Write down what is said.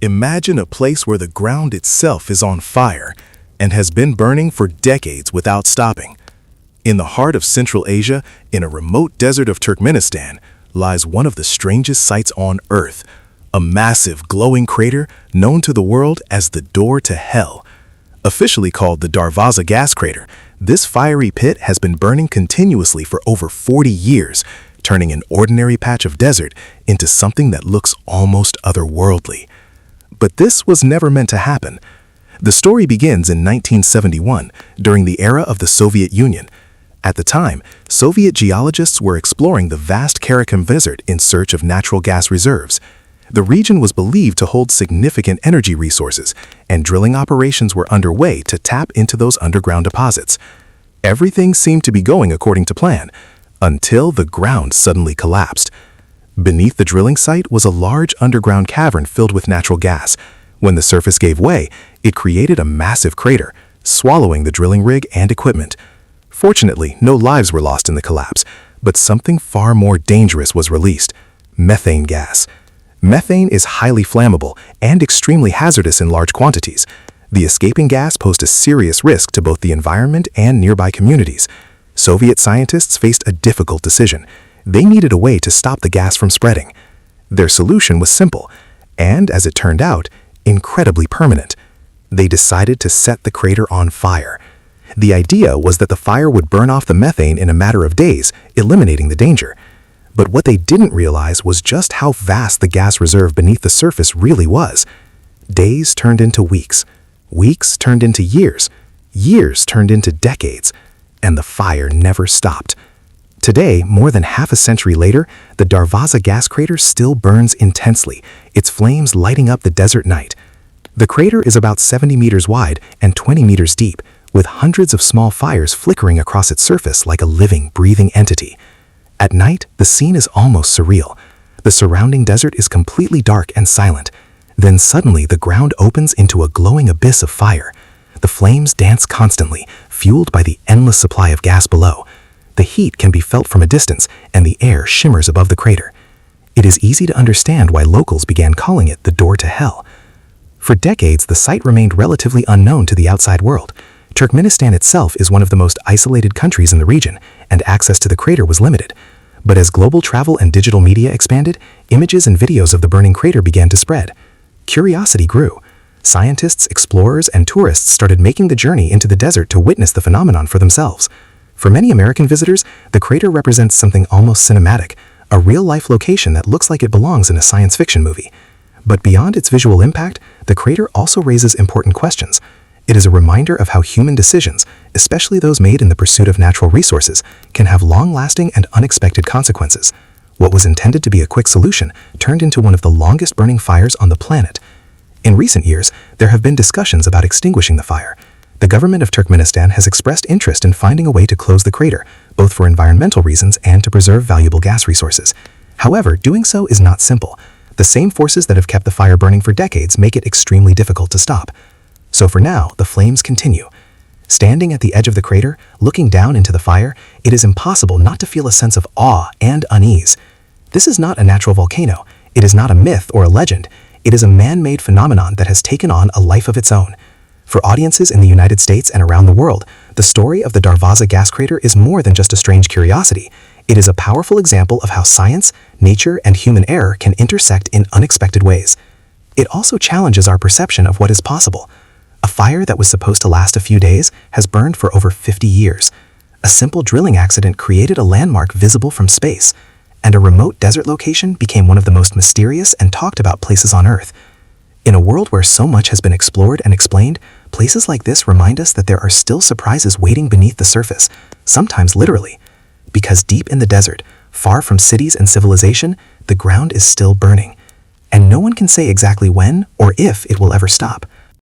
Imagine a place where the ground itself is on fire and has been burning for decades without stopping. In the heart of Central Asia, in a remote desert of Turkmenistan, lies one of the strangest sights on Earth, a massive glowing crater known to the world as the Door to Hell. Officially called the Darvaza gas crater, this fiery pit has been burning continuously for over 40 years, turning an ordinary patch of desert into something that looks almost otherworldly. But this was never meant to happen. The story begins in 1971, during the era of the Soviet Union. At the time, Soviet geologists were exploring the vast Karakum Desert in search of natural gas reserves. The region was believed to hold significant energy resources, and drilling operations were underway to tap into those underground deposits. Everything seemed to be going according to plan, until the ground suddenly collapsed. Beneath the drilling site was a large underground cavern filled with natural gas. When the surface gave way, it created a massive crater, swallowing the drilling rig and equipment. Fortunately, no lives were lost in the collapse, but something far more dangerous was released: methane gas. Methane is highly flammable and extremely hazardous in large quantities. The escaping gas posed a serious risk to both the environment and nearby communities. Soviet scientists faced a difficult decision. They needed a way to stop the gas from spreading. Their solution was simple, and as it turned out, incredibly permanent. They decided to set the crater on fire. The idea was that the fire would burn off the methane in a matter of days, eliminating the danger. But what they didn't realize was just how vast the gas reserve beneath the surface really was. Days turned into weeks. Weeks turned into years. Years turned into decades. And the fire never stopped. Today, more than half a century later, the Darvaza gas crater still burns intensely, its flames lighting up the desert night. The crater is about 70 meters wide and 20 meters deep, with hundreds of small fires flickering across its surface like a living, breathing entity. At night, the scene is almost surreal. The surrounding desert is completely dark and silent. Then suddenly, the ground opens into a glowing abyss of fire. The flames dance constantly, fueled by the endless supply of gas below. The heat can be felt from a distance, and the air shimmers above the crater. It is easy to understand why locals began calling it the Door to Hell. For decades, the site remained relatively unknown to the outside world. Turkmenistan itself is one of the most isolated countries in the region, and access to the crater was limited. But as global travel and digital media expanded, images and videos of the burning crater began to spread. Curiosity grew. Scientists, explorers, and tourists started making the journey into the desert to witness the phenomenon for themselves. For many American visitors, the crater represents something almost cinematic, a real-life location that looks like it belongs in a science fiction movie. But beyond its visual impact, the crater also raises important questions. It is a reminder of how human decisions, especially those made in the pursuit of natural resources, can have long-lasting and unexpected consequences. What was intended to be a quick solution turned into one of the longest burning fires on the planet. In recent years, there have been discussions about extinguishing the fire. The government of Turkmenistan has expressed interest in finding a way to close the crater, both for environmental reasons and to preserve valuable gas resources. However, doing so is not simple. The same forces that have kept the fire burning for decades make it extremely difficult to stop. So for now, the flames continue. Standing at the edge of the crater, looking down into the fire, it is impossible not to feel a sense of awe and unease. This is not a natural volcano. It is not a myth or a legend. It is a man-made phenomenon that has taken on a life of its own. For audiences in the United States and around the world, the story of the Darvaza gas crater is more than just a strange curiosity. It is a powerful example of how science, nature, and human error can intersect in unexpected ways. It also challenges our perception of what is possible. A fire that was supposed to last a few days has burned for over 50 years. A simple drilling accident created a landmark visible from space, and a remote desert location became one of the most mysterious and talked about places on Earth. In a world where so much has been explored and explained, places like this remind us that there are still surprises waiting beneath the surface, sometimes literally. Because deep in the desert, far from cities and civilization, the ground is still burning. And no one can say exactly when or if it will ever stop.